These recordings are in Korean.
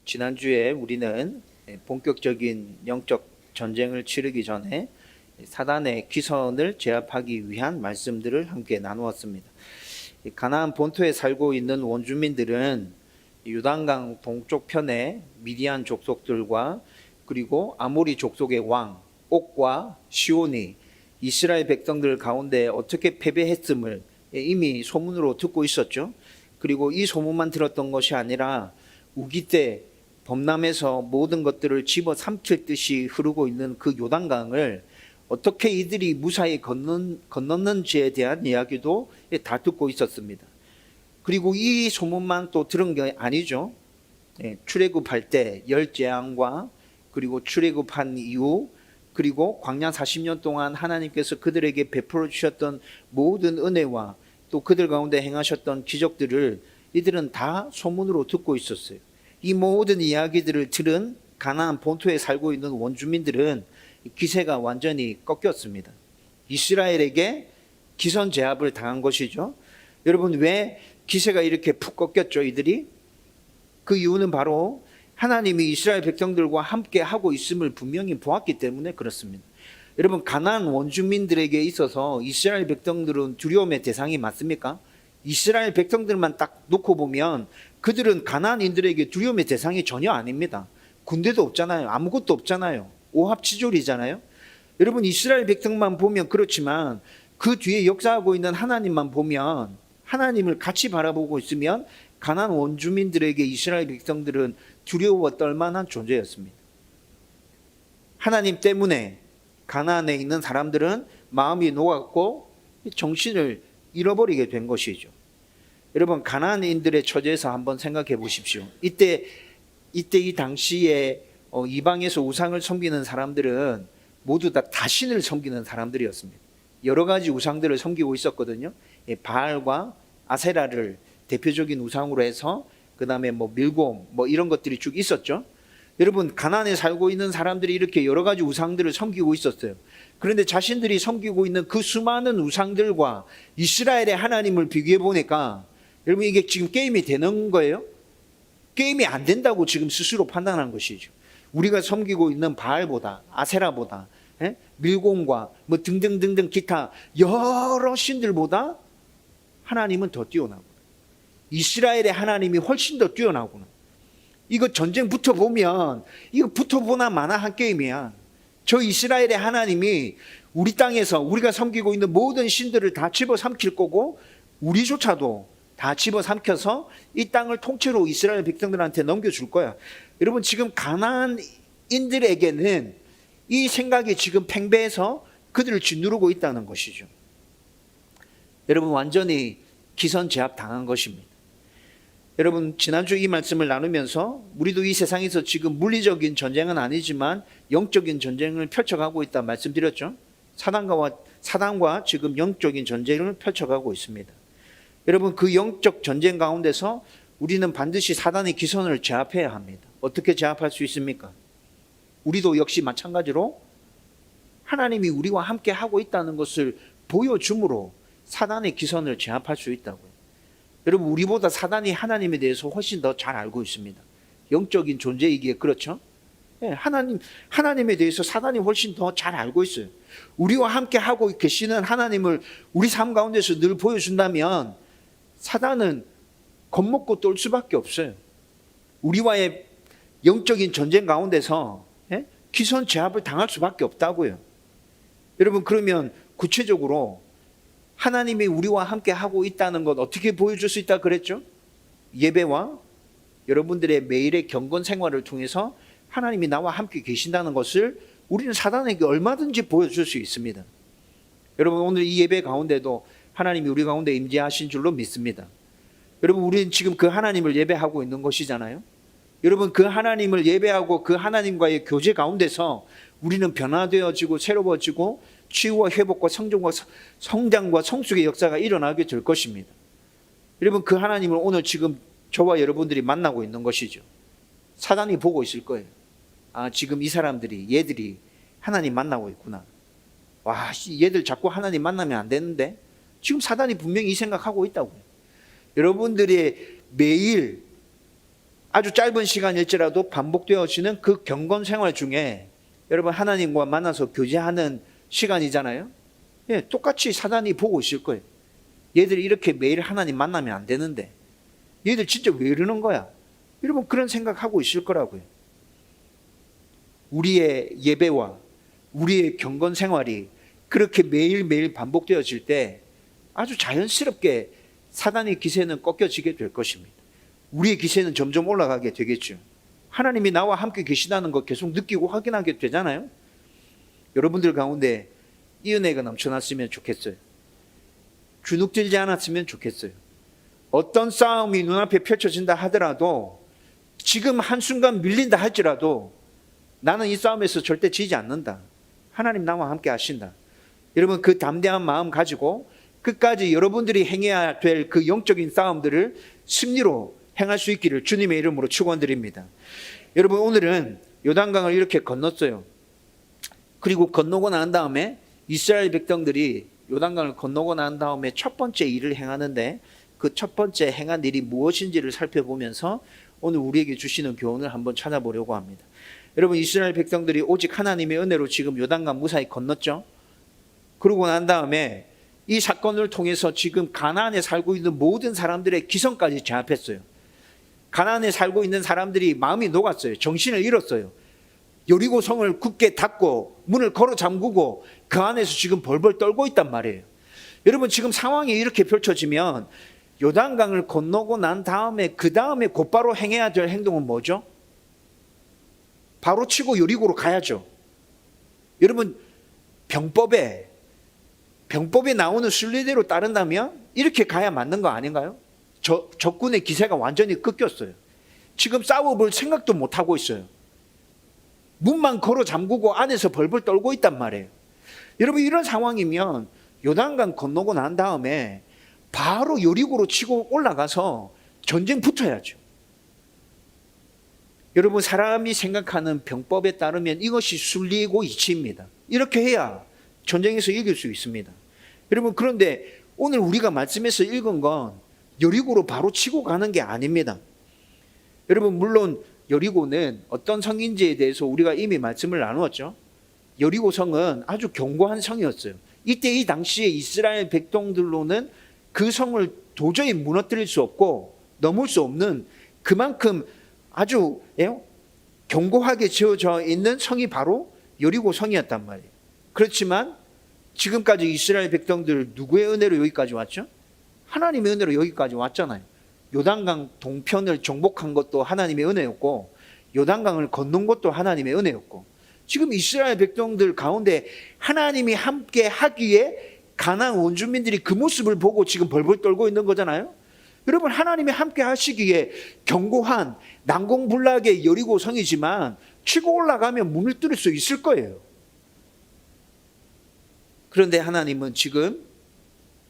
지난주에 우리는 본격적인 영적 전쟁을 치르기 전에 사단의 기선을 제압하기 위한 말씀들을 함께 나누었습니다. 가나안 본토에 살고 있는 원주민들은 요단강 동쪽 편에 미디안 족속들과 그리고 아모리 족속의 왕 옥과 시온이 이스라엘 백성들 가운데 어떻게 패배했음을 이미 소문으로 듣고 있었죠. 그리고 이 소문만 들었던 것이 아니라 우기 때 범람에서 모든 것들을 집어삼킬 듯이 흐르고 있는 그 요단강을 어떻게 이들이 무사히 건넜는지에 대한 이야기도 다 듣고 있었습니다. 그리고 이 소문만 또 들은 게 아니죠. 출애굽할 때 열 재앙과 그리고 출애굽한 이후 그리고 광야 40년 동안 하나님께서 그들에게 베풀어 주셨던 모든 은혜와 또 그들 가운데 행하셨던 기적들을 이들은 다 소문으로 듣고 있었어요. 이 모든 이야기들을 들은 가나안 본토에 살고 있는 원주민들은 기세가 완전히 꺾였습니다. 이스라엘에게 기선 제압을 당한 것이죠. 여러분, 왜 기세가 이렇게 푹 꺾였죠, 이들이? 그 이유는 바로 하나님이 이스라엘 백성들과 함께 하고 있음을 분명히 보았기 때문에 그렇습니다. 여러분, 가나안 원주민들에게 있어서 이스라엘 백성들은 두려움의 대상이 맞습니까? 이스라엘 백성들만 딱 놓고 보면 그들은 가나안인들에게 두려움의 대상이 전혀 아닙니다. 군대도 없잖아요. 아무것도 없잖아요. 오합지졸이잖아요. 여러분, 이스라엘 백성만 보면 그렇지만 그 뒤에 역사하고 있는 하나님만 보면, 하나님을 같이 바라보고 있으면 가나안 원주민들에게 이스라엘 백성들은 두려워 떨 만한 존재였습니다. 하나님 때문에 가나안에 있는 사람들은 마음이 녹았고 정신을 잃어버리게 된 것이죠. 여러분, 가나안인들의 처지에서 한번 생각해 보십시오. 이때 이 당시에 이방에서 우상을 섬기는 사람들은 모두 다 다신을 섬기는 사람들이었습니다. 여러 가지 우상들을 섬기고 있었거든요. 바알과 아세라를 대표적인 우상으로 해서 그 다음에 밀곰 이런 것들이 쭉 있었죠. 여러분, 가나안에 살고 있는 사람들이 이렇게 여러 가지 우상들을 섬기고 있었어요. 그런데 자신들이 섬기고 있는 그 수많은 우상들과 이스라엘의 하나님을 비교해 보니까 여러분, 이게 지금 게임이 되는 거예요? 게임이 안 된다고 지금 스스로 판단한 것이죠. 우리가 섬기고 있는 바알보다, 아세라보다, 밀곰과 등등등등 기타 여러 신들보다 하나님은 더 뛰어나고 이스라엘의 하나님이 훨씬 더 뛰어나구나. 이거 전쟁 붙어보면 이거 붙어보나 마나 한 게임이야. 저 이스라엘의 하나님이 우리 땅에서 우리가 섬기고 있는 모든 신들을 다 집어삼킬 거고 우리조차도 다 집어삼켜서 이 땅을 통째로 이스라엘 백성들한테 넘겨줄 거야. 여러분, 지금 가나안인들에게는 이 생각이 지금 팽배해서 그들을 짓누르고 있다는 것이죠. 여러분, 완전히 기선 제압 당한 것입니다. 여러분, 지난주 이 말씀을 나누면서 우리도 이 세상에서 지금 물리적인 전쟁은 아니지만 영적인 전쟁을 펼쳐가고 있다 말씀드렸죠. 사단과 지금 영적인 전쟁을 펼쳐가고 있습니다. 여러분, 그 영적 전쟁 가운데서 우리는 반드시 사단의 기선을 제압해야 합니다. 어떻게 제압할 수 있습니까? 우리도 역시 마찬가지로 하나님이 우리와 함께 하고 있다는 것을 보여줌으로 사단의 기선을 제압할 수 있다고요. 여러분, 우리보다 사단이 하나님에 대해서 훨씬 더 잘 알고 있습니다. 영적인 존재이기에 그렇죠? 하나님에 대해서 사단이 훨씬 더 잘 알고 있어요. 우리와 함께 하고 계시는 하나님을 우리 삶 가운데서 늘 보여준다면 사단은 겁먹고 떨 수밖에 없어요. 우리와의 영적인 전쟁 가운데서 기선 제압을 당할 수밖에 없다고요. 여러분, 그러면 구체적으로 하나님이 우리와 함께 하고 있다는 것 어떻게 보여줄 수 있다 그랬죠? 예배와 여러분들의 매일의 경건 생활을 통해서 하나님이 나와 함께 계신다는 것을 우리는 사단에게 얼마든지 보여줄 수 있습니다. 여러분, 오늘 이 예배 가운데도 하나님이 우리 가운데 임재하신 줄로 믿습니다. 여러분, 우리는 지금 그 하나님을 예배하고 있는 것이잖아요. 여러분, 그 하나님을 예배하고 그 하나님과의 교제 가운데서 우리는 변화되어지고 새로워지고 치유와 회복과 성장과 성숙의 역사가 일어나게 될 것입니다. 여러분, 그 하나님을 오늘 지금 저와 여러분들이 만나고 있는 것이죠. 사단이 보고 있을 거예요. 아, 지금 이 사람들이, 얘들이 하나님 만나고 있구나. 와, 얘들 자꾸 하나님 만나면 안 되는데? 지금 사단이 분명히 이 생각하고 있다고요. 여러분들의 매일 아주 짧은 시간일지라도 반복되어지는 그 경건 생활 중에 여러분 하나님과 만나서 교제하는 시간이잖아요. 예, 똑같이 사단이 보고 있을 거예요. 얘들이 이렇게 매일 하나님 만나면 안 되는데 얘들 진짜 왜 이러는 거야? 여러분 그런 생각하고 있을 거라고요. 우리의 예배와 우리의 경건 생활이 그렇게 매일매일 반복되어질 때 아주 자연스럽게 사단의 기세는 꺾여지게 될 것입니다. 우리의 기세는 점점 올라가게 되겠죠. 하나님이 나와 함께 계시다는 거 계속 느끼고 확인하게 되잖아요. 여러분들 가운데 이 은혜가 넘쳐났으면 좋겠어요. 주눅들지 않았으면 좋겠어요. 어떤 싸움이 눈앞에 펼쳐진다 하더라도 지금 한순간 밀린다 할지라도 나는 이 싸움에서 절대 지지 않는다. 하나님 나와 함께 하신다. 여러분 그 담대한 마음 가지고 끝까지 여러분들이 행해야 될 그 영적인 싸움들을 승리로 행할 수 있기를 주님의 이름으로 축원드립니다. 여러분 오늘은 요단강을 이렇게 건넜어요. 그리고 건너고 난 다음에 이스라엘 백성들이 요단강을 건너고 난 다음에 첫 번째 일을 행하는데 그 첫 번째 행한 일이 무엇인지를 살펴보면서 오늘 우리에게 주시는 교훈을 한번 찾아보려고 합니다. 여러분 이스라엘 백성들이 오직 하나님의 은혜로 지금 요단강 무사히 건넜죠. 그러고 난 다음에 이 사건을 통해서 지금 가나안에 살고 있는 모든 사람들의 기성까지 제압했어요. 가나안에 살고 있는 사람들이 마음이 녹았어요. 정신을 잃었어요. 여리고 성을 굳게 닫고 문을 걸어 잠그고 그 안에서 지금 벌벌 떨고 있단 말이에요. 여러분 지금 상황이 이렇게 펼쳐지면 요단강을 건너고 난 다음에 그 다음에 곧바로 행해야 될 행동은 뭐죠? 바로 치고 여리고로 가야죠. 여러분 병법에 나오는 순리대로 따른다면 이렇게 가야 맞는 거 아닌가요? 적군의 기세가 완전히 꺾였어요. 지금 싸워볼 생각도 못하고 있어요. 문만 걸어 잠그고 안에서 벌벌 떨고 있단 말이에요. 여러분 이런 상황이면 요단강 건너고 난 다음에 바로 여리고로 치고 올라가서 전쟁 붙어야죠. 여러분 사람이 생각하는 병법에 따르면 이것이 순리고 이치입니다. 이렇게 해야 전쟁에서 이길 수 있습니다. 여러분 그런데 오늘 우리가 말씀에서 읽은 건 여리고로 바로 치고 가는 게 아닙니다. 여러분 물론 여리고는 어떤 성인지에 대해서 우리가 이미 말씀을 나누었죠. 여리고 성은 아주 견고한 성이었어요. 이때 이 당시에 이스라엘 백성들로는 그 성을 도저히 무너뜨릴 수 없고 넘을 수 없는 그만큼 아주 견고하게 지어져 있는 성이 바로 여리고 성이었단 말이에요. 그렇지만 지금까지 이스라엘 백성들 누구의 은혜로 여기까지 왔죠? 하나님의 은혜로 여기까지 왔잖아요. 요단강 동편을 정복한 것도 하나님의 은혜였고 요단강을 건넌 것도 하나님의 은혜였고 지금 이스라엘 백성들 가운데 하나님이 함께 하기에 가나안 원주민들이 그 모습을 보고 지금 벌벌 떨고 있는 거잖아요. 여러분 하나님이 함께 하시기에 견고한 난공불락의 여리고 성이지만 치고 올라가면 문을 뚫을 수 있을 거예요. 그런데 하나님은 지금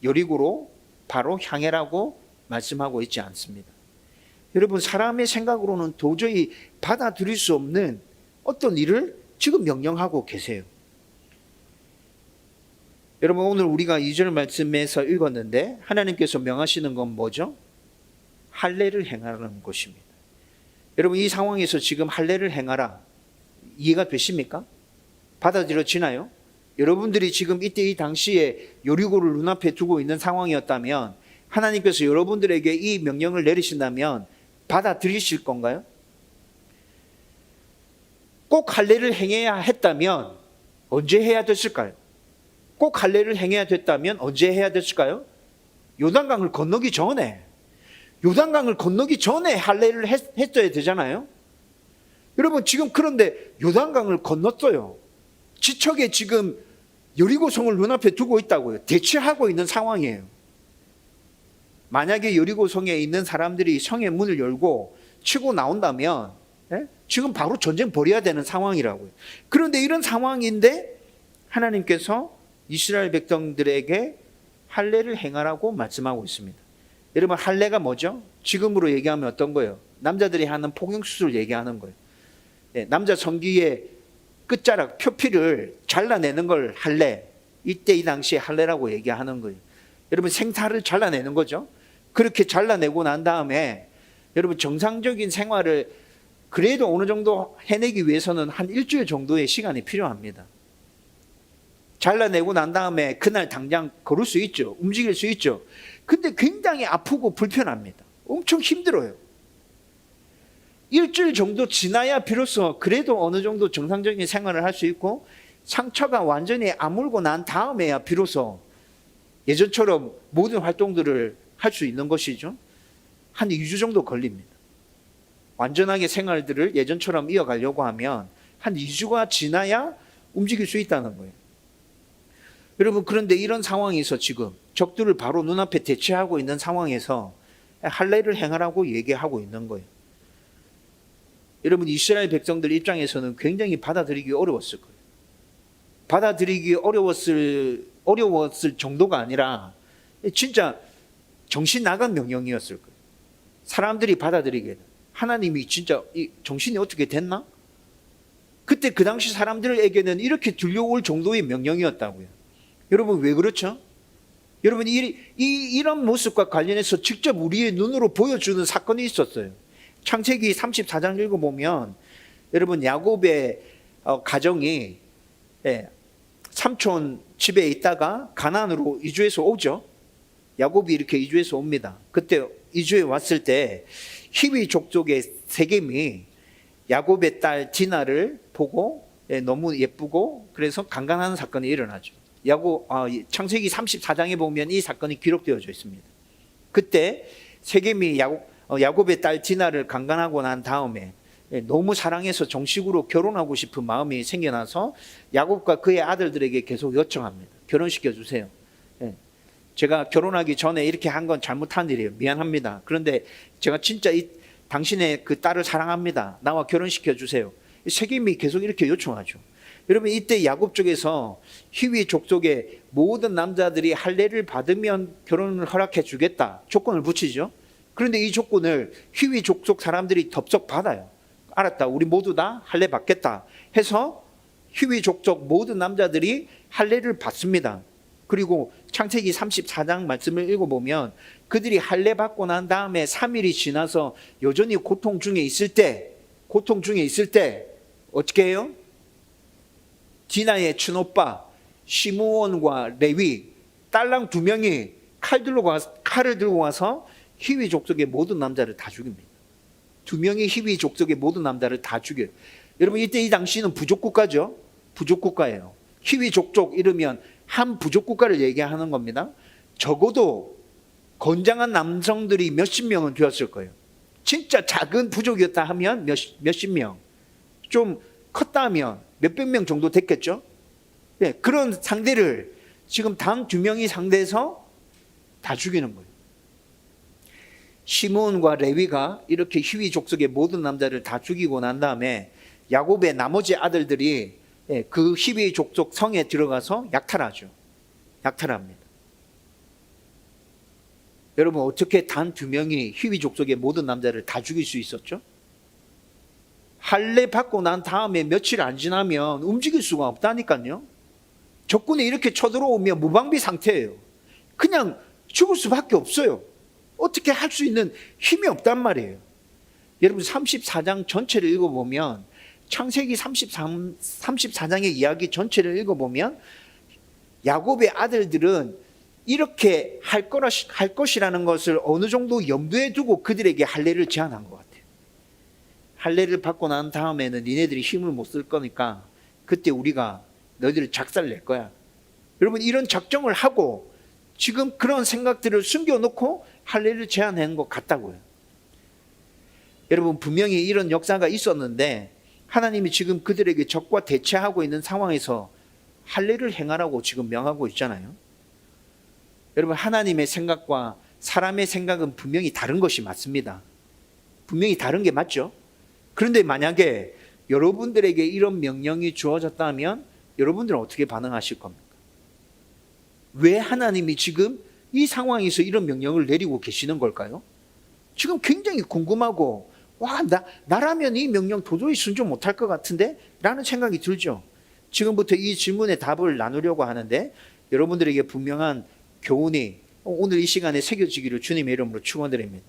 여리고로 바로 향해라고 말씀하고 있지 않습니다. 여러분 사람의 생각으로는 도저히 받아들일 수 없는 어떤 일을 지금 명령하고 계세요. 여러분 오늘 우리가 2절 말씀에서 읽었는데 하나님께서 명하시는 건 뭐죠? 할례를 행하라는 것입니다. 여러분 이 상황에서 지금 할례를 행하라 이해가 되십니까? 받아들여지나요? 여러분들이 지금 이때 이 당시에 여리고를 눈앞에 두고 있는 상황이었다면 하나님께서 여러분들에게 이 명령을 내리신다면 받아들이실 건가요? 꼭 할례를 행해야 했다면 언제 해야 됐을까요? 꼭 할례를 행해야 됐다면 언제 해야 됐을까요? 요단강을 건너기 전에 할례를 했어야 되잖아요. 여러분 지금 그런데 요단강을 건넜어요. 지척에 지금 여리고성을 눈앞에 두고 있다고요. 대치하고 있는 상황이에요. 만약에 여리고성에 있는 사람들이 성의 문을 열고 치고 나온다면 지금 바로 전쟁 벌여야 되는 상황이라고요. 그런데 이런 상황인데 하나님께서 이스라엘 백성들에게 할례를 행하라고 말씀하고 있습니다. 여러분 할례가 뭐죠? 지금으로 얘기하면 어떤 거예요? 남자들이 하는 폭행수술 얘기하는 거예요. 남자 성기의 끝자락 표피를 잘라내는 걸 할례, 이때 이 당시에 할례라고 얘기하는 거예요. 여러분 생사를 잘라내는 거죠. 그렇게 잘라내고 난 다음에 여러분 정상적인 생활을 그래도 어느 정도 해내기 위해서는 한 일주일 정도의 시간이 필요합니다. 잘라내고 난 다음에 그날 당장 걸을 수 있죠. 움직일 수 있죠. 근데 굉장히 아프고 불편합니다. 엄청 힘들어요. 일주일 정도 지나야 비로소 그래도 어느 정도 정상적인 생활을 할 수 있고, 상처가 완전히 아물고 난 다음에야 비로소 예전처럼 모든 활동들을 할 수 있는 것이죠. 한 2주 정도 걸립니다. 완전하게 생활들을 예전처럼 이어가려고 하면 한 2주가 지나야 움직일 수 있다는 거예요. 여러분, 그런데 이런 상황에서 지금 적들을 바로 눈앞에 대체하고 있는 상황에서 할례를 행하라고 얘기하고 있는 거예요. 여러분, 이스라엘 백성들 입장에서는 굉장히 받아들이기 어려웠을 거예요. 받아들이기 어려웠을 정도가 아니라 진짜 정신 나간 명령이었을 거예요. 사람들이 받아들이기에는 하나님이 진짜 정신이 어떻게 됐나? 그때 그 당시 사람들에게는 이렇게 들려올 정도의 명령이었다고요. 여러분, 왜 그렇죠? 여러분, 이런 모습과 관련해서 직접 우리의 눈으로 보여주는 사건이 있었어요. 창세기 34장 읽어보면 여러분, 야곱의 가정이 삼촌 집에 있다가 가나안으로 이주해서 오죠. 야곱이 이렇게 이주해서 옵니다. 그때 이주해 왔을 때 히위 족속의 세겜이 야곱의 딸 디나를 보고 너무 예쁘고 그래서 강간하는 사건이 일어나죠. 창세기 34장에 보면 이 사건이 기록되어져 있습니다. 그때 세겜이 야곱의 딸 디나를 강간하고 난 다음에 너무 사랑해서 정식으로 결혼하고 싶은 마음이 생겨나서 야곱과 그의 아들들에게 계속 요청합니다. 결혼시켜 주세요. 제가 결혼하기 전에 이렇게 한 건 잘못한 일이에요. 미안합니다. 그런데 제가 진짜 당신의 그 딸을 사랑합니다. 나와 결혼시켜 주세요. 세겜이 계속 이렇게 요청하죠. 여러분, 이때 야곱 쪽에서 히위 족속의 모든 남자들이 할례를 받으면 결혼을 허락해 주겠다 조건을 붙이죠. 그런데 이 조건을 히위 족속 사람들이 덥석 받아요. 알았다, 우리 모두 다 할례 받겠다 해서 히위 족속 모든 남자들이 할례를 받습니다. 그리고 창세기 34장 말씀을 읽어보면 그들이 할례 받고 난 다음에 3일이 지나서 여전히 고통 중에 있을 때 어떻게 해요? 디나의 친오빠 시므온과 레위 딸랑 2명이 칼을 들고 와서 히위 족속의 모든 남자를 다 죽입니다. 2명이 히위 족속의 모든 남자를 다 죽여요. 여러분, 이때 이 당시는 부족국가죠. 부족국가예요. 히위 족속 이러면 한 부족국가를 얘기하는 겁니다. 적어도 건장한 남성들이 몇십 명은 되었을 거예요. 진짜 작은 부족이었다 하면 몇십 명, 좀 컸다 하면 몇백 명 정도 됐겠죠. 그런 상대를 지금 단 2명이 상대해서 다 죽이는 거예요. 시므온과 레위가 이렇게 히위 족속의 모든 남자를 다 죽이고 난 다음에 야곱의 나머지 아들들이 그 히위 족속 성에 들어가서 약탈합니다. 여러분, 어떻게 단 2명이 히위 족속의 모든 남자를 다 죽일 수 있었죠? 할례 받고 난 다음에 며칠 안 지나면 움직일 수가 없다니까요. 적군이 이렇게 쳐들어오면 무방비 상태예요. 그냥 죽을 수밖에 없어요. 어떻게 할 수 있는 힘이 없단 말이에요. 여러분, 34장 전체를 읽어보면, 창세기 34장의 이야기 전체를 읽어보면 야곱의 아들들은 이렇게 할 것이라는 것을 어느 정도 염두에 두고 그들에게 할례를 제안한 것 같아요. 할례를 받고 난 다음에는 니네들이 힘을 못 쓸 거니까 그때 우리가 너희들을 작살낼 거야. 여러분, 이런 작정을 하고 지금 그런 생각들을 숨겨놓고 할례를 제안한 것 같다고요. 여러분, 분명히 이런 역사가 있었는데 하나님이 지금 그들에게 적과 대치하고 있는 상황에서 할례를 행하라고 지금 명하고 있잖아요. 여러분, 하나님의 생각과 사람의 생각은 분명히 다른 것이 맞습니다. 분명히 다른 게 맞죠. 그런데 만약에 여러분들에게 이런 명령이 주어졌다면 여러분들은 어떻게 반응하실 겁니까? 왜 하나님이 지금 이 상황에서 이런 명령을 내리고 계시는 걸까요? 지금 굉장히 궁금하고, 나라면 이 명령 도저히 순종 못할 것 같은데? 라는 생각이 들죠. 지금부터 이 질문에 답을 나누려고 하는데 여러분들에게 분명한 교훈이 오늘 이 시간에 새겨지기를 주님의 이름으로 축원드립니다.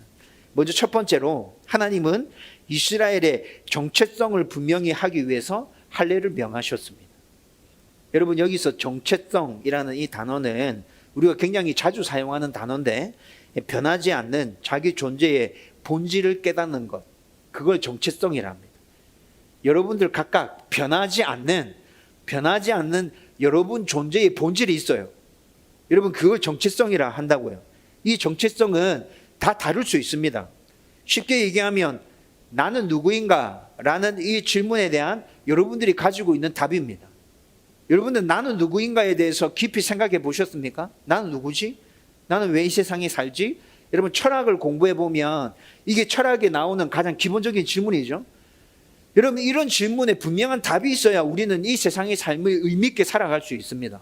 먼저 첫 번째로 하나님은 이스라엘의 정체성을 분명히 하기 위해서 할례를 명하셨습니다. 여러분, 여기서 정체성이라는 이 단어는 우리가 굉장히 자주 사용하는 단어인데, 변하지 않는 자기 존재의 본질을 깨닫는 것, 그걸 정체성이랍니다. 여러분들 각각 변하지 않는 여러분 존재의 본질이 있어요. 여러분, 그걸 정체성이라 한다고요. 이 정체성은 다 다를 수 있습니다. 쉽게 얘기하면 나는 누구인가? 라는 이 질문에 대한 여러분들이 가지고 있는 답입니다. 여러분들 나는 누구인가에 대해서 깊이 생각해 보셨습니까? 나는 누구지? 나는 왜 이 세상에 살지? 여러분, 철학을 공부해 보면 이게 철학에 나오는 가장 기본적인 질문이죠. 여러분, 이런 질문에 분명한 답이 있어야 우리는 이 세상의 삶을 의미 있게 살아갈 수 있습니다.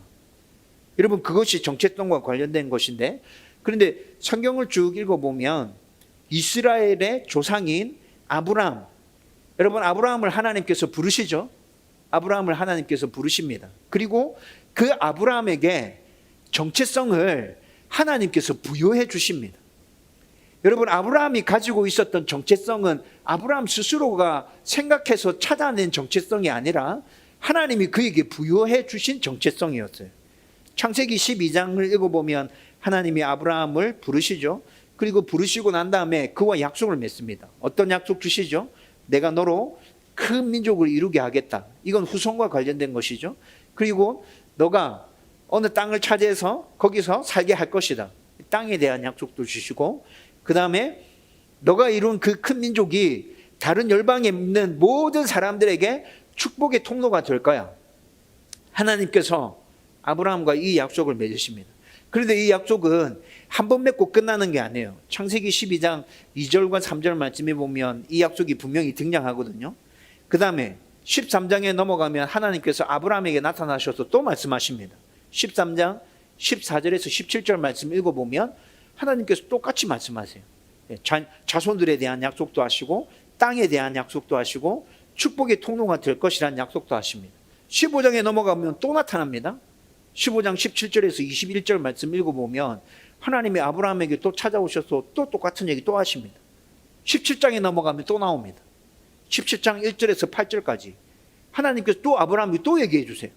여러분, 그것이 정체성과 관련된 것인데, 그런데 성경을 쭉 읽어보면 이스라엘의 조상인 아브라함, 여러분, 아브라함을 하나님께서 부르시죠. 아브라함을 하나님께서 부르십니다. 그리고 그 아브라함에게 정체성을 하나님께서 부여해 주십니다. 여러분, 아브라함이 가지고 있었던 정체성은 아브라함 스스로가 생각해서 찾아낸 정체성이 아니라 하나님이 그에게 부여해 주신 정체성이었어요. 창세기 12장을 읽어보면 하나님이 아브라함을 부르시죠. 그리고 부르시고 난 다음에 그와 약속을 맺습니다. 어떤 약속 주시죠? 내가 너로 큰 민족을 이루게 하겠다. 이건 후손과 관련된 것이죠. 그리고 너가 어느 땅을 차지해서 거기서 살게 할 것이다. 땅에 대한 약속도 주시고, 그 다음에 너가 이룬 그 큰 민족이 다른 열방에 있는 모든 사람들에게 축복의 통로가 될 거야. 하나님께서 아브라함과 이 약속을 맺으십니다. 그런데 이 약속은 한 번 맺고 끝나는 게 아니에요. 창세기 12장 2절과 3절 말씀에 보면 이 약속이 분명히 등장하거든요. 그 다음에 13장에 넘어가면 하나님께서 아브라함에게 나타나셔서 또 말씀하십니다. 13장 14절에서 17절 말씀 읽어보면 하나님께서 똑같이 말씀하세요. 자손들에 대한 약속도 하시고 땅에 대한 약속도 하시고 축복의 통로가 될 것이라는 약속도 하십니다. 15장에 넘어가면 또 나타납니다. 15장 17절에서 21절 말씀 읽어보면 하나님이 아브라함에게 또 찾아오셔서 또 똑같은 얘기 또 하십니다. 17장에 넘어가면 또 나옵니다. 17장 1절에서 8절까지 하나님께서 또 아브라함에게 또 얘기해 주세요.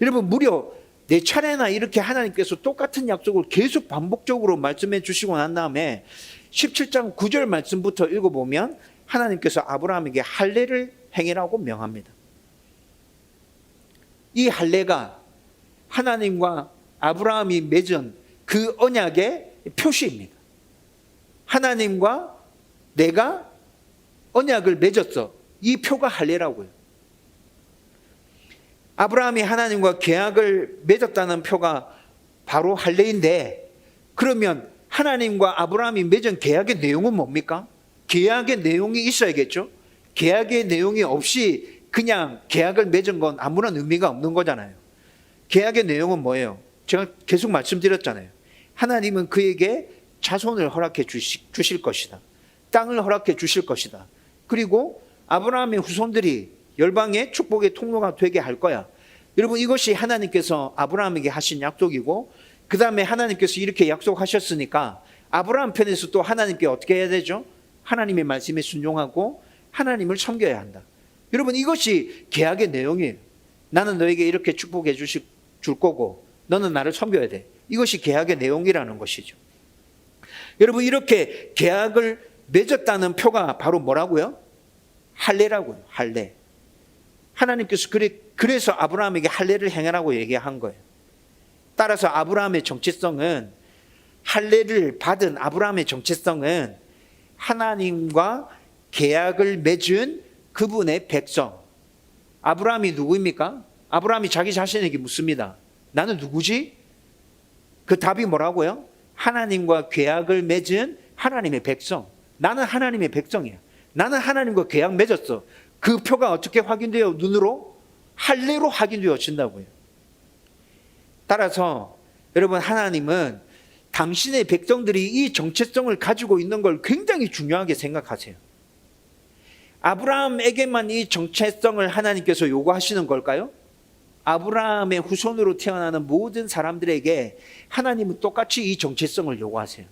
여러분, 무려 4차례나 이렇게 하나님께서 똑같은 약속을 계속 반복적으로 말씀해 주시고 난 다음에 17장 9절 말씀부터 읽어보면 하나님께서 아브라함에게 할례를 행하라고 명합니다. 이 할례가 하나님과 아브라함이 맺은 그 언약의 표시입니다. 하나님과 내가 언약을 맺었어. 이 표가 할례라고요. 아브라함이 하나님과 계약을 맺었다는 표가 바로 할례인데, 그러면 하나님과 아브라함이 맺은 계약의 내용은 뭡니까? 계약의 내용이 있어야겠죠. 계약의 내용이 없이 그냥 계약을 맺은 건 아무런 의미가 없는 거잖아요. 계약의 내용은 뭐예요? 제가 계속 말씀드렸잖아요. 하나님은 그에게 자손을 허락해 주실 것이다. 땅을 허락해 주실 것이다. 그리고 아브라함의 후손들이 열방의 축복의 통로가 되게 할 거야. 여러분, 이것이 하나님께서 아브라함에게 하신 약속이고, 그 다음에 하나님께서 이렇게 약속하셨으니까 아브라함 편에서 또 하나님께 어떻게 해야 되죠? 하나님의 말씀에 순종하고 하나님을 섬겨야 한다. 여러분, 이것이 계약의 내용이에요. 나는 너에게 이렇게 축복해 줄 거고 너는 나를 섬겨야 돼. 이것이 계약의 내용이라는 것이죠. 여러분, 이렇게 계약을 맺었다는 표가 바로 뭐라고요? 할례라고요. 할례. 하나님께서 그래서 아브라함에게 할례를 행하라고 얘기한 거예요. 따라서 아브라함의 정체성은, 할례를 받은 아브라함의 정체성은 하나님과 계약을 맺은 그분의 백성. 아브라함이 누구입니까? 아브라함이 자기 자신에게 묻습니다. 나는 누구지? 그 답이 뭐라고요? 하나님과 계약을 맺은 하나님의 백성. 나는 하나님의 백성이야. 나는 하나님과 계약 맺었어. 그 표가 어떻게 확인돼요? 눈으로? 할례로 확인되어진다고요. 따라서 여러분, 하나님은 당신의 백성들이 이 정체성을 가지고 있는 걸 굉장히 중요하게 생각하세요. 아브라함에게만 이 정체성을 하나님께서 요구하시는 걸까요? 아브라함의 후손으로 태어나는 모든 사람들에게 하나님은 똑같이 이 정체성을 요구하세요.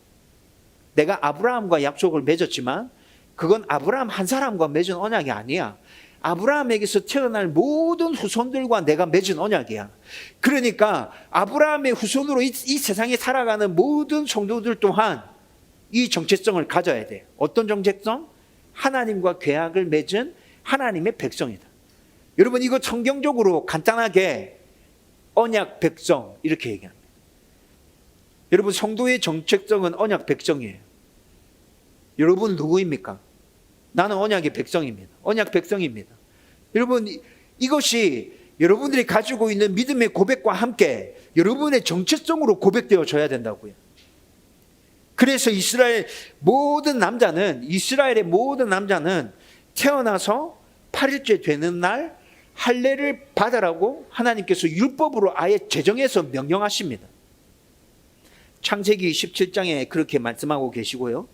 내가 아브라함과 약속을 맺었지만 그건 아브라함 한 사람과 맺은 언약이 아니야. 아브라함에게서 태어날 모든 후손들과 내가 맺은 언약이야. 그러니까 아브라함의 후손으로 이 세상에 살아가는 모든 성도들 또한 이 정체성을 가져야 돼. 어떤 정체성? 하나님과 계약을 맺은 하나님의 백성이다. 여러분, 이거 성경적으로 간단하게 언약 백성 이렇게 얘기합니다. 여러분, 성도의 정체성은 언약 백성이에요. 여러분 누구입니까? 나는 언약의 백성입니다. 언약 백성입니다. 여러분, 이것이 여러분들이 가지고 있는 믿음의 고백과 함께 여러분의 정체성으로 고백되어져야 된다고요. 그래서 이스라엘의 모든 남자는 태어나서 8일째 되는 날 할례를 받으라고 하나님께서 율법으로 아예 제정해서 명령하십니다. 창세기 17장에 그렇게 말씀하고 계시고요.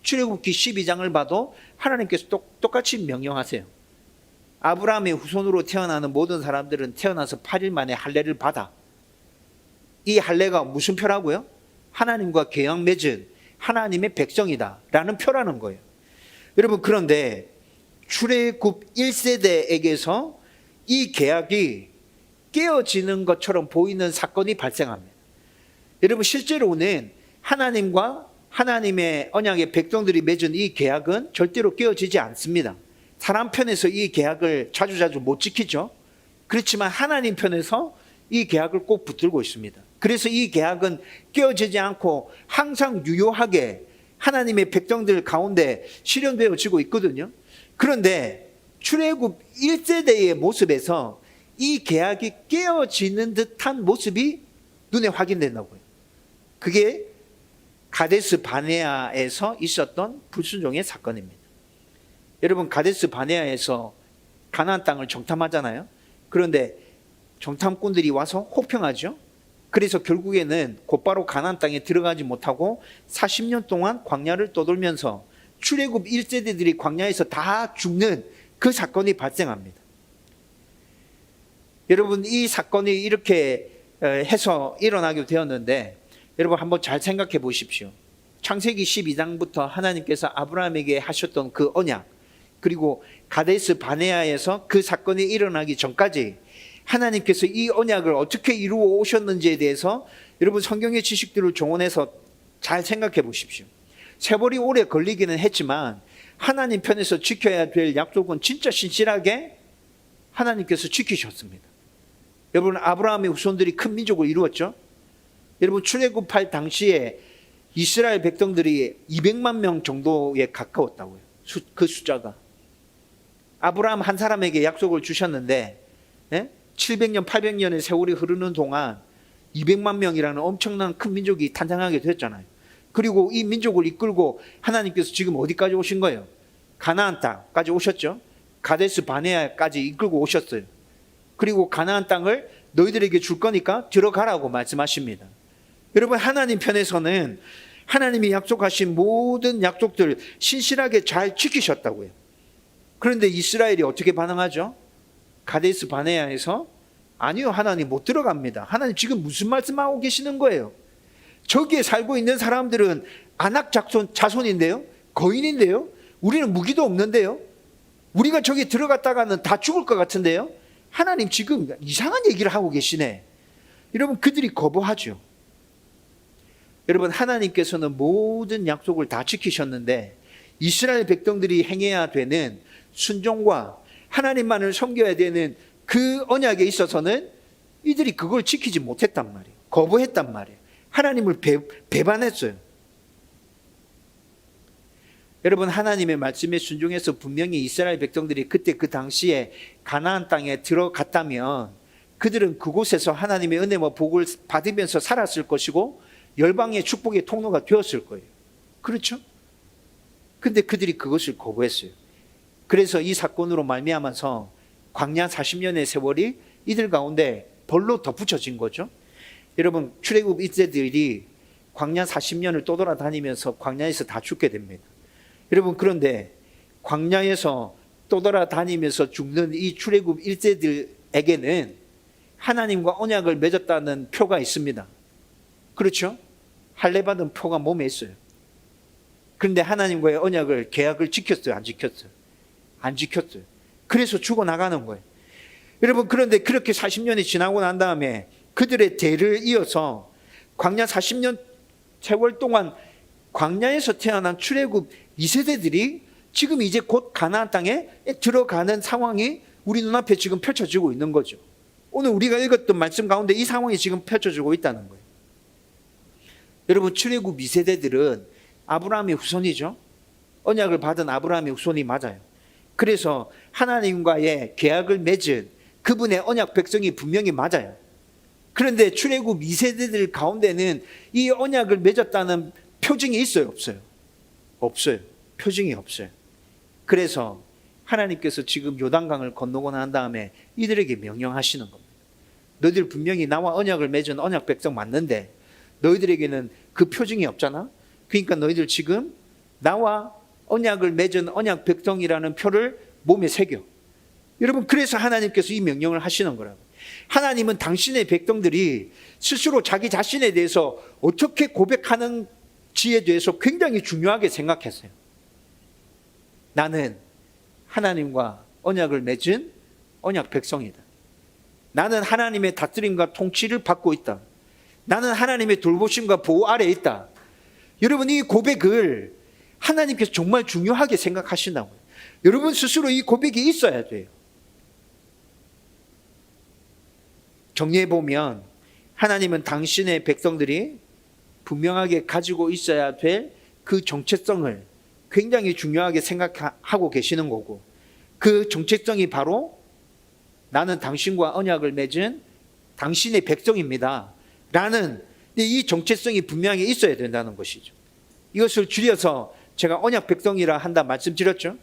출애굽기 12장을 봐도 하나님께서 똑같이 명령하세요. 아브라함의 후손으로 태어나는 모든 사람들은 태어나서 8일 만에 할례를 받아. 이 할례가 무슨 표라고요? 하나님과 계약 맺은 하나님의 백성이다 라는 표라는 거예요. 여러분, 그런데 출애굽 1세대에게서 이 계약이 깨어지는 것처럼 보이는 사건이 발생합니다. 여러분, 실제로는 하나님과 하나님의 언약의 백성들이 맺은 이 계약은 절대로 깨어지지 않습니다. 사람 편에서 이 계약을 자주자주 못 지키죠. 그렇지만 하나님 편에서 이 계약을 꼭 붙들고 있습니다. 그래서 이 계약은 깨어지지 않고 항상 유효하게 하나님의 백성들 가운데 실현되어지고 있거든요. 그런데 출애굽 1세대의 모습에서 이 계약이 깨어지는 듯한 모습이 눈에 확인된다고요. 그게 가데스 바네아에서 있었던 불순종의 사건입니다. 여러분, 가데스 바네아에서 가나안 땅을 정탐하잖아요. 그런데 정탐꾼들이 와서 호평하죠. 그래서 결국에는 곧바로 가나안 땅에 들어가지 못하고 40년 동안 광야를 떠돌면서 출애굽 1세대들이 광야에서 다 죽는 그 사건이 발생합니다. 여러분, 이 사건이 이렇게 해서 일어나게 되었는데 여러분 한번 잘 생각해 보십시오. 창세기 12장부터 하나님께서 아브라함에게 하셨던 그 언약, 그리고 가데스 바네아에서 그 사건이 일어나기 전까지 하나님께서 이 언약을 어떻게 이루어 오셨는지에 대해서 여러분 성경의 지식들을 종합해서 잘 생각해 보십시오. 세월이 오래 걸리기는 했지만 하나님 편에서 지켜야 될 약속은 진짜 신실하게 하나님께서 지키셨습니다. 여러분, 아브라함의 후손들이 큰 민족을 이루었죠. 여러분, 출애굽할 당시에 이스라엘 백성들이 200만 명 정도에 가까웠다고요. 그 숫자가. 아브라함 한 사람에게 약속을 주셨는데 700년, 800년의 세월이 흐르는 동안 200만 명이라는 엄청난 큰 민족이 탄생하게 됐잖아요. 그리고 이 민족을 이끌고 하나님께서 지금 어디까지 오신 거예요? 가나안 땅까지 오셨죠. 가데스 바네아까지 이끌고 오셨어요. 그리고 가나안 땅을 너희들에게 줄 거니까 들어가라고 말씀하십니다. 여러분, 하나님 편에서는 하나님이 약속하신 모든 약속들 신실하게 잘 지키셨다고요. 그런데 이스라엘이 어떻게 반응하죠? 가데스 바네아에서 아니요, 하나님 못 들어갑니다. 하나님 지금 무슨 말씀하고 계시는 거예요? 저기에 살고 있는 사람들은 아낙 자손인데요, 거인인데요, 우리는 무기도 없는데요, 우리가 저기 들어갔다가는 다 죽을 것 같은데요, 하나님 지금 이상한 얘기를 하고 계시네. 여러분, 그들이 거부하죠. 여러분, 하나님께서는 모든 약속을 다 지키셨는데 이스라엘 백성들이 행해야 되는 순종과 하나님만을 섬겨야 되는 그 언약에 있어서는 이들이 그걸 지키지 못했단 말이에요. 거부했단 말이에요. 하나님을 배반했어요. 여러분, 하나님의 말씀에 순종해서 분명히 이스라엘 백성들이 그때 그 당시에 가나안 땅에 들어갔다면 그들은 그곳에서 하나님의 은혜와 복을 받으면서 살았을 것이고 열방의 축복의 통로가 되었을 거예요. 그렇죠? 근데 그들이 그것을 거부했어요. 그래서 이 사건으로 말미암아서 광야 40년의 세월이 이들 가운데 벌로 덧붙여진 거죠. 여러분, 출애굽 1세들이 광야 40년을 떠돌아다니면서 광야에서 다 죽게 됩니다. 여러분, 그런데 광야에서 떠돌아다니면서 죽는 이 출애굽 1세들에게는 하나님과 언약을 맺었다는 표가 있습니다. 그렇죠? 할례 받은 표가 몸에 있어요. 그런데 하나님과의 언약을, 계약을 지켰어요? 안 지켰어요? 안 지켰어요. 그래서 죽어나가는 거예요. 여러분, 그런데 그렇게 40년이 지나고 난 다음에 그들의 대를 이어서 광야 40년 세월 동안 광야에서 태어난 출애굽 2세대들이 지금 이제 곧 가나안 땅에 들어가는 상황이 우리 눈앞에 지금 펼쳐지고 있는 거죠. 오늘 우리가 읽었던 말씀 가운데 이 상황이 지금 펼쳐지고 있다는 거예요. 여러분, 출애굽 2세대들은 아브라함의 후손이죠. 언약을 받은 아브라함의 후손이 맞아요. 그래서 하나님과의 계약을 맺은 그분의 언약 백성이 분명히 맞아요. 그런데 출애굽 2세대들 가운데는 이 언약을 맺었다는 표징이 있어요? 없어요? 없어요. 표징이 없어요. 그래서 하나님께서 지금 요단강을 건너고 난 다음에 이들에게 명령하시는 겁니다. 너희들 분명히 나와 언약을 맺은 언약 백성 맞는데 너희들에게는 그 표징이 없잖아. 그러니까 너희들 지금 나와 언약을 맺은 언약 백성이라는 표를 몸에 새겨. 여러분, 그래서 하나님께서 이 명령을 하시는 거라고. 하나님은 당신의 백성들이 스스로 자기 자신에 대해서 어떻게 고백하는지에 대해서 굉장히 중요하게 생각했어요. 나는 하나님과 언약을 맺은 언약 백성이다. 나는 하나님의 다스림과 통치를 받고 있다. 나는 하나님의 돌보심과 보호 아래에 있다. 여러분, 이 고백을 하나님께서 정말 중요하게 생각하신다고요. 여러분 스스로 이 고백이 있어야 돼요. 정리해보면 하나님은 당신의 백성들이 분명하게 가지고 있어야 될 그 정체성을 굉장히 중요하게 생각하고 계시는 거고, 그 정체성이 바로 나는 당신과 언약을 맺은 당신의 백성입니다 라는 이 정체성이 분명히 있어야 된다는 것이죠. 이것을 줄여서 제가 언약 백성이라 한다 말씀드렸죠.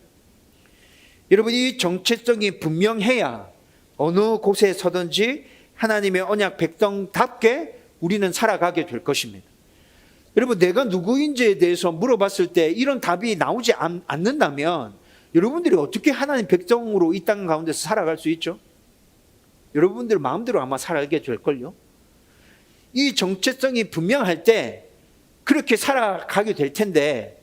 여러분, 이 정체성이 분명해야 어느 곳에 서든지 하나님의 언약 백성답게 우리는 살아가게 될 것입니다. 여러분, 내가 누구인지에 대해서 물어봤을 때 이런 답이 나오지 않는다면 여러분들이 어떻게 하나님 백성으로 이 땅 가운데서 살아갈 수 있죠? 여러분들 마음대로 아마 살아가게 될걸요. 이 정체성이 분명할 때 그렇게 살아가게 될 텐데,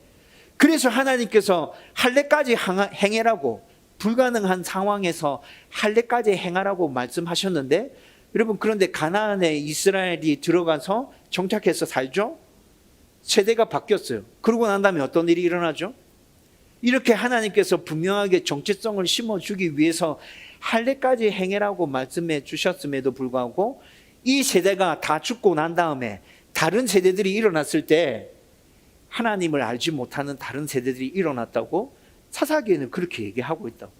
그래서 하나님께서 할례까지 행해라고, 불가능한 상황에서 할례까지 행하라고 말씀하셨는데, 여러분, 그런데 가나안에 이스라엘이 들어가서 정착해서 살죠? 세대가 바뀌었어요. 그러고 난 다음에 어떤 일이 일어나죠? 이렇게 하나님께서 분명하게 정체성을 심어주기 위해서 할례까지 행해라고 말씀해 주셨음에도 불구하고 이 세대가 다 죽고 난 다음에 다른 세대들이 일어났을 때 하나님을 알지 못하는 다른 세대들이 일어났다고 사사기에는 그렇게 얘기하고 있다고.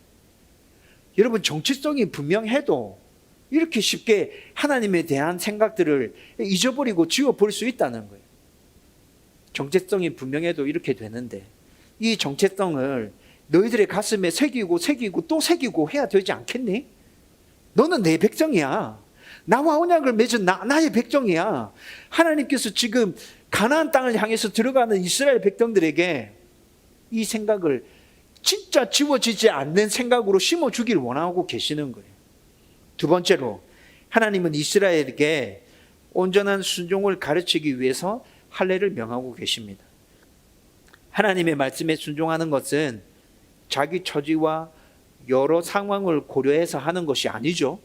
여러분, 정체성이 분명해도 이렇게 쉽게 하나님에 대한 생각들을 잊어버리고 지워버릴 수 있다는 거예요. 정체성이 분명해도 이렇게 되는데 이 정체성을 너희들의 가슴에 새기고 또 새기고 해야 되지 않겠니? 너는 내 백성이야. 나와 언약을 맺은 나의 백성이야. 하나님께서 지금 가나안 땅을 향해서 들어가는 이스라엘 백성들에게 이 생각을 진짜 지워지지 않는 생각으로 심어주기를 원하고 계시는 거예요. 두 번째로, 하나님은 이스라엘에게 온전한 순종을 가르치기 위해서 할례를 명하고 계십니다. 하나님의 말씀에 순종하는 것은 자기 처지와 여러 상황을 고려해서 하는 것이 아니죠.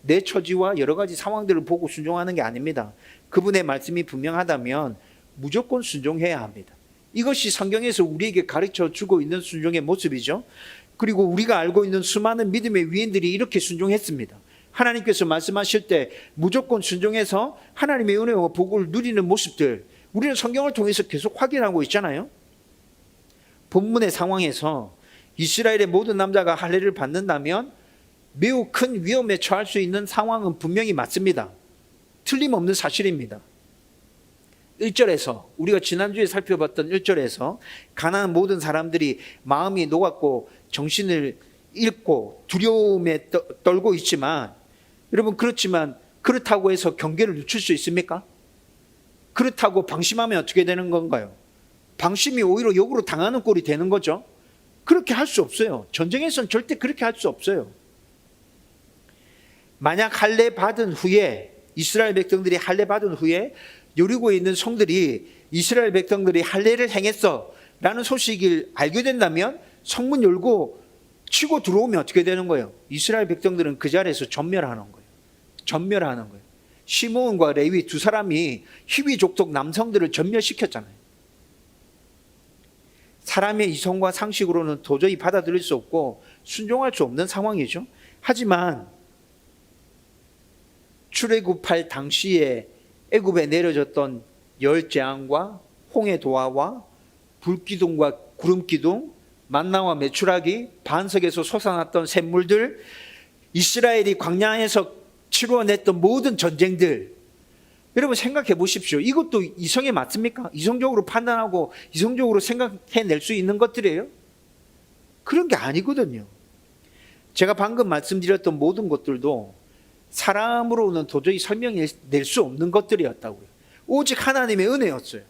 내 처지와 여러 가지 상황들을 보고 순종하는 게 아닙니다. 그분의 말씀이 분명하다면 무조건 순종해야 합니다. 이것이 성경에서 우리에게 가르쳐 주고 있는 순종의 모습이죠. 그리고 우리가 알고 있는 수많은 믿음의 위인들이 이렇게 순종했습니다. 하나님께서 말씀하실 때 무조건 순종해서 하나님의 은혜와 복을 누리는 모습들, 우리는 성경을 통해서 계속 확인하고 있잖아요. 본문의 상황에서 이스라엘의 모든 남자가 할례를 받는다면 매우 큰 위험에 처할 수 있는 상황은 분명히 맞습니다. 틀림없는 사실입니다. 1절에서 우리가 지난주에 살펴봤던 1절에서 가나안 모든 사람들이 마음이 녹았고 정신을 잃고 두려움에 떨고 있지만, 여러분, 그렇지만 그렇다고 해서 경계를 늦출 수 있습니까? 그렇다고 방심하면 어떻게 되는 건가요? 방심이 오히려 역으로 당하는 꼴이 되는 거죠. 그렇게 할 수 없어요. 전쟁에서는 절대 그렇게 할 수 없어요. 만약 할례 받은 후에, 이스라엘 백성들이 할례 받은 후에 여리고에 있는 성들이 이스라엘 백성들이 할례를 행했어 라는 소식을 알게 된다면 성문 열고 치고 들어오면 어떻게 되는 거예요? 이스라엘 백성들은 그 자리에서 전멸하는 거예요. 전멸하는 거예요. 시므온과 레위 두 사람이 히위 족속 남성들을 전멸시켰잖아요. 사람의 이성과 상식으로는 도저히 받아들일 수 없고 순종할 수 없는 상황이죠. 하지만 출애굽할 당시에 애굽에 내려졌던 열재앙과 홍해 도화와 불기둥과 구름기둥, 만나와 메추라기, 반석에서 솟아났던 샘물들, 이스라엘이 광야에서 치루어냈던 모든 전쟁들, 여러분 생각해 보십시오. 이것도 이성에 맞습니까? 이성적으로 판단하고 이성적으로 생각해낼 수 있는 것들이에요? 그런 게 아니거든요. 제가 방금 말씀드렸던 모든 것들도 사람으로는 도저히 설명낼 수 없는 것들이었다고요. 오직 하나님의 은혜였어요.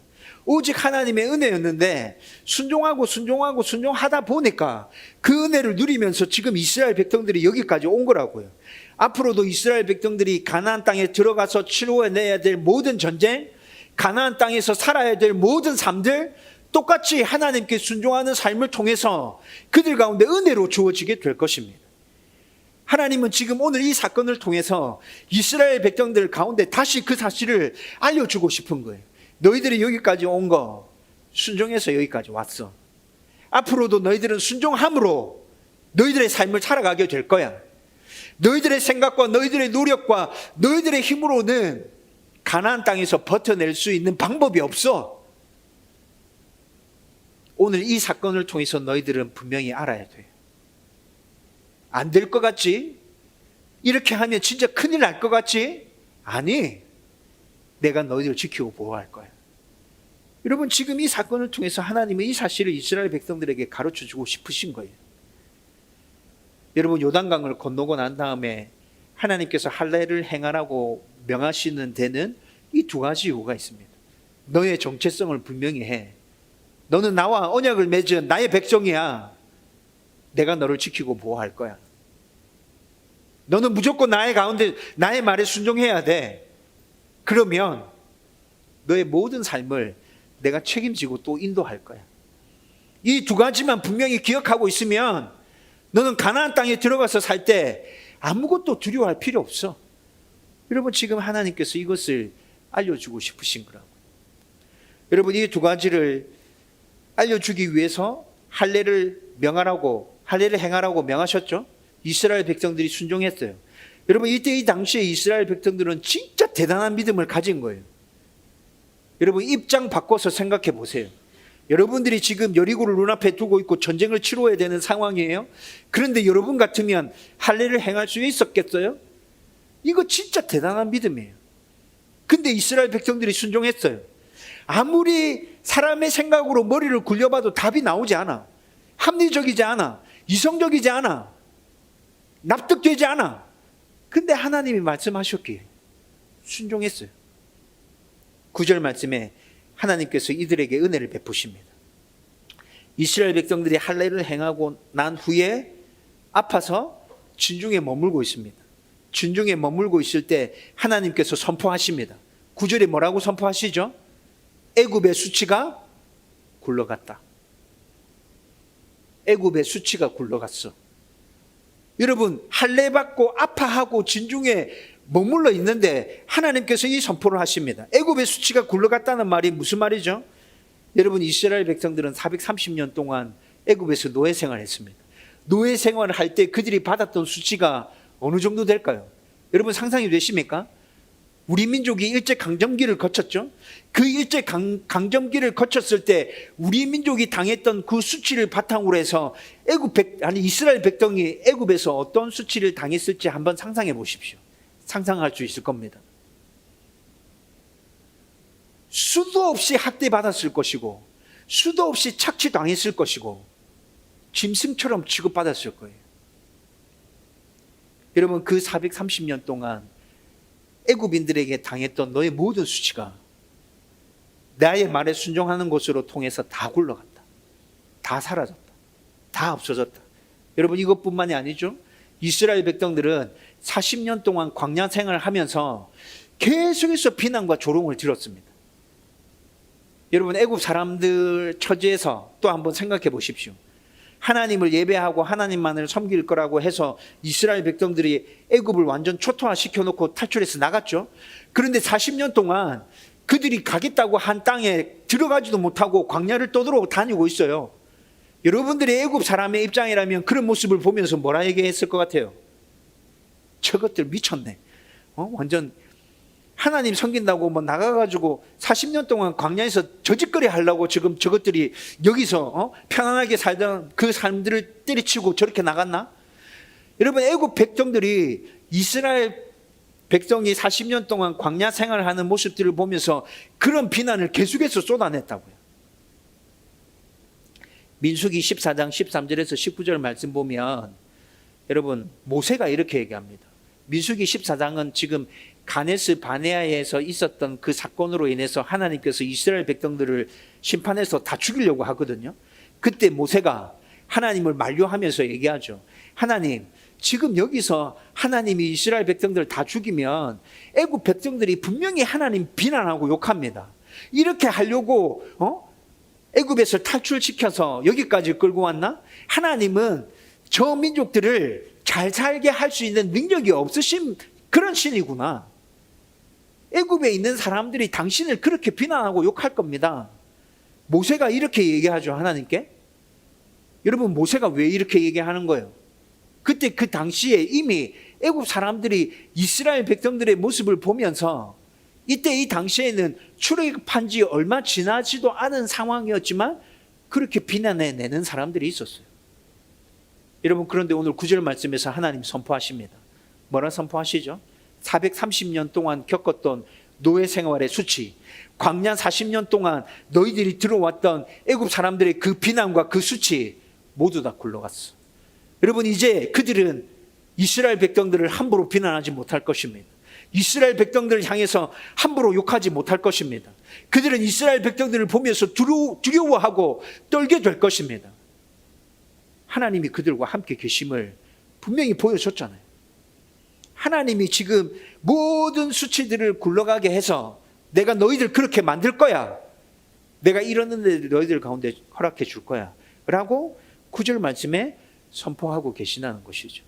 오직 하나님의 은혜였는데 순종하다 보니까 그 은혜를 누리면서 지금 이스라엘 백성들이 여기까지 온 거라고요. 앞으로도 이스라엘 백성들이 가나안 땅에 들어가서 치루어내야 될 모든 전쟁, 가나안 땅에서 살아야 될 모든 삶들, 똑같이 하나님께 순종하는 삶을 통해서 그들 가운데 은혜로 주어지게 될 것입니다. 하나님은 지금 오늘 이 사건을 통해서 이스라엘 백성들 가운데 다시 그 사실을 알려주고 싶은 거예요. 너희들이 여기까지 온 거 순종해서 여기까지 왔어. 앞으로도 너희들은 순종함으로 너희들의 삶을 살아가게 될 거야. 너희들의 생각과 너희들의 노력과 너희들의 힘으로는 가나안 땅에서 버텨낼 수 있는 방법이 없어. 오늘 이 사건을 통해서 너희들은 분명히 알아야 돼. 안 될 것 같지? 이렇게 하면 진짜 큰일 날 것 같지? 아니, 내가 너희들을 지키고 보호할 거야. 여러분, 지금 이 사건을 통해서 하나님은 이 사실을 이스라엘 백성들에게 가르쳐주고 싶으신 거예요. 여러분, 요단강을 건너고 난 다음에 하나님께서 할례를 행하라고 명하시는 데는 이 두 가지 이유가 있습니다. 너의 정체성을 분명히 해. 너는 나와 언약을 맺은 나의 백성이야. 내가 너를 지키고 보호할 거야. 너는 무조건 나의 가운데 나의 말에 순종해야 돼. 그러면 너의 모든 삶을 내가 책임지고 또 인도할 거야. 이 두 가지만 분명히 기억하고 있으면 너는 가나안 땅에 들어가서 살 때 아무것도 두려워할 필요 없어. 여러분, 지금 하나님께서 이것을 알려주고 싶으신 거라고. 여러분, 이 두 가지를 알려주기 위해서 할례를 행하라고 명하셨죠. 이스라엘 백성들이 순종했어요. 여러분, 이때 이 당시에 이스라엘 백성들은 진짜 대단한 믿음을 가진 거예요. 여러분, 입장 바꿔서 생각해 보세요. 여러분들이 지금 여리고를 눈앞에 두고 있고 전쟁을 치러야 되는 상황이에요. 그런데 여러분 같으면 할례를 행할 수 있었겠어요? 이거 진짜 대단한 믿음이에요. 근데 이스라엘 백성들이 순종했어요. 아무리 사람의 생각으로 머리를 굴려봐도 답이 나오지 않아. 합리적이지 않아. 이성적이지 않아. 납득되지 않아. 근데 하나님이 말씀하셨기에 순종했어요. 9절 말씀에 하나님께서 이들에게 은혜를 베푸십니다. 이스라엘 백성들이 할례를 행하고 난 후에 아파서 진중에 머물고 있습니다. 진중에 머물고 있을 때 하나님께서 선포하십니다. 9절에 뭐라고 선포하시죠? 애굽의 수치가 굴러갔다. 애굽의 수치가 굴러갔어. 여러분, 할례 받고 아파하고 진중에 머물러 있는데 하나님께서 이 선포를 하십니다. 애굽의 수치가 굴러갔다는 말이 무슨 말이죠? 여러분, 이스라엘 백성들은 430년 동안 애굽에서 노예 생활을 했습니다. 노예 생활을 할 때 그들이 받았던 수치가 어느 정도 될까요? 여러분, 상상이 되십니까? 우리 민족이 일제강점기를 거쳤죠. 그 일제강점기를 거쳤을 때 우리 민족이 당했던 그 수치를 바탕으로 해서 이스라엘 백성이 애굽에서 어떤 수치를 당했을지 한번 상상해 보십시오. 상상할 수 있을 겁니다. 수도 없이 학대받았을 것이고 수도 없이 착취당했을 것이고 짐승처럼 취급받았을 거예요. 여러분, 그 430년 동안 애굽인들에게 당했던 너의 모든 수치가 나의 말에 순종하는 것으로 통해서 다 굴러갔다. 다 사라졌다. 다 없어졌다. 여러분, 이것뿐만이 아니죠. 이스라엘 백성들은 40년 동안 광야 생활을 하면서 계속해서 비난과 조롱을 들었습니다. 여러분, 애굽 사람들 처지에서 또 한번 생각해 보십시오. 하나님을 예배하고 하나님만을 섬길 거라고 해서 이스라엘 백성들이 애굽을 완전 초토화시켜 놓고 탈출해서 나갔죠. 그런데 40년 동안 그들이 가겠다고 한 땅에 들어가지도 못하고 광야를 떠돌아 다니고 있어요. 여러분들이 애굽 사람의 입장이라면 그런 모습을 보면서 뭐라 얘기했을 것 같아요? 저것들 미쳤네. 완전 하나님 섬긴다고 뭐 나가가지고 40년 동안 광야에서 저짓거리 하려고 지금 저것들이 여기서 편안하게 살던 그 사람들을 때려치고 저렇게 나갔나? 여러분, 애굽 백성들이 이스라엘 백성이 40년 동안 광야 생활을 하는 모습들을 보면서 그런 비난을 계속해서 쏟아냈다고요. 민수기 14장 13절에서 19절 말씀 보면 여러분, 모세가 이렇게 얘기합니다. 민수기 14장은 지금 가네스 바네아에서 있었던 그 사건으로 인해서 하나님께서 이스라엘 백성들을 심판해서 다 죽이려고 하거든요. 그때 모세가 하나님을 만류하면서 얘기하죠. 하나님, 지금 여기서 하나님이 이스라엘 백성들을 다 죽이면 애굽 백성들이 분명히 하나님 비난하고 욕합니다. 이렇게 하려고 애굽에서 탈출시켜서 여기까지 끌고 왔나? 하나님은 저 민족들을 잘 살게 할 수 있는 능력이 없으신 그런 신이구나. 애굽에 있는 사람들이 당신을 그렇게 비난하고 욕할 겁니다. 모세가 이렇게 얘기하죠, 하나님께. 여러분, 모세가 왜 이렇게 얘기하는 거예요? 그때 그 당시에 이미 애굽 사람들이 이스라엘 백성들의 모습을 보면서 이때 이 당시에는 출애굽한 지 얼마 지나지도 않은 상황이었지만 그렇게 비난해내는 사람들이 있었어요. 여러분, 그런데 오늘 9절 말씀에서 하나님 선포하십니다. 뭐라 선포하시죠? 430년 동안 겪었던 노예 생활의 수치, 광야 40년 동안 너희들이 들어왔던 애굽 사람들의 그 비난과 그 수치 모두 다 굴러갔어. 여러분, 이제 그들은 이스라엘 백성들을 함부로 비난하지 못할 것입니다. 이스라엘 백성들을 향해서 함부로 욕하지 못할 것입니다. 그들은 이스라엘 백성들을 보면서 두려워하고 떨게 될 것입니다. 하나님이 그들과 함께 계심을 분명히 보여줬잖아요. 하나님이 지금 모든 수치들을 굴러가게 해서 내가 너희들 그렇게 만들 거야. 내가 이러는데 너희들 가운데 허락해 줄 거야. 라고 9절 말씀에 선포하고 계시다는 것이죠.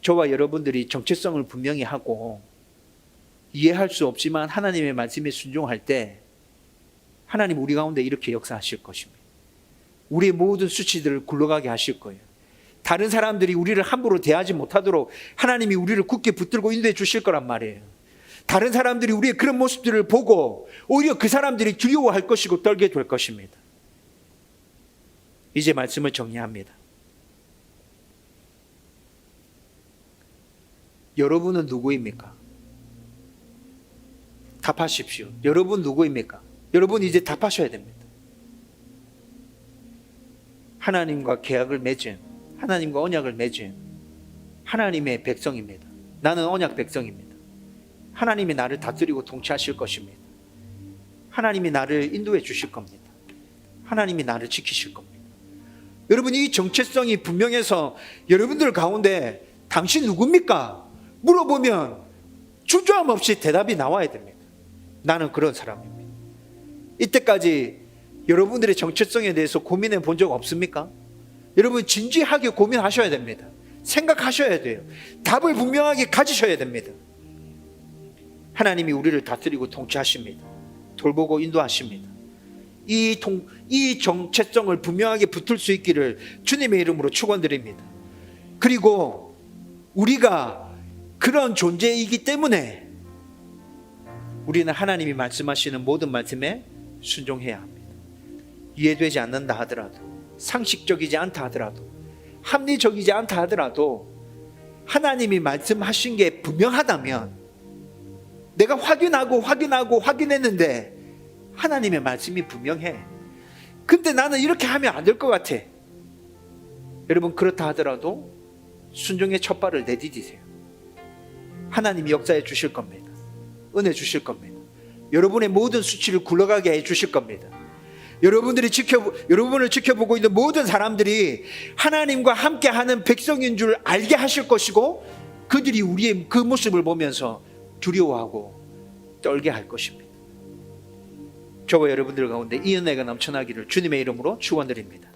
저와 여러분들이 정체성을 분명히 하고 이해할 수 없지만 하나님의 말씀에 순종할 때 하나님 우리 가운데 이렇게 역사하실 것입니다. 우리의 모든 수치들을 굴러가게 하실 거예요. 다른 사람들이 우리를 함부로 대하지 못하도록 하나님이 우리를 굳게 붙들고 인도해 주실 거란 말이에요. 다른 사람들이 우리의 그런 모습들을 보고 오히려 그 사람들이 두려워할 것이고 떨게 될 것입니다. 이제 말씀을 정리합니다. 여러분은 누구입니까? 답하십시오. 여러분 누구입니까? 여러분 이제 답하셔야 됩니다. 하나님과 계약을 맺은, 하나님과 언약을 맺은 하나님의 백성입니다. 나는 언약 백성입니다. 하나님이 나를 다스리고 통치하실 것입니다. 하나님이 나를 인도해 주실 겁니다. 하나님이 나를 지키실 겁니다. 여러분, 이 정체성이 분명해서 여러분들 가운데 당신 누굽니까? 물어보면 주저함 없이 대답이 나와야 됩니다. 나는 그런 사람입니다. 이때까지 여러분들의 정체성에 대해서 고민해 본 적 없습니까? 여러분 진지하게 고민하셔야 됩니다. 생각하셔야 돼요. 답을 분명하게 가지셔야 됩니다. 하나님이 우리를 다스리고 통치하십니다. 돌보고 인도하십니다. 이 정체성을 분명하게 붙을 수 있기를 주님의 이름으로 축원드립니다. 그리고 우리가 그런 존재이기 때문에 우리는 하나님이 말씀하시는 모든 말씀에 순종해야 합니다. 이해되지 않는다 하더라도, 상식적이지 않다 하더라도, 합리적이지 않다 하더라도 하나님이 말씀하신 게 분명하다면, 내가 확인했는데 하나님의 말씀이 분명해. 근데 나는 이렇게 하면 안 될 것 같아. 여러분, 그렇다 하더라도 순종의 첫 발을 내디디세요. 하나님이 역사해 주실 겁니다. 은혜 주실 겁니다. 여러분의 모든 수치를 굴러가게 해 주실 겁니다. 여러분을 지켜보고 있는 모든 사람들이 하나님과 함께하는 백성인 줄 알게 하실 것이고, 그들이 우리의 그 모습을 보면서 두려워하고 떨게 할 것입니다. 저와 여러분들 가운데 이 은혜가 넘쳐나기를 주님의 이름으로 축원드립니다.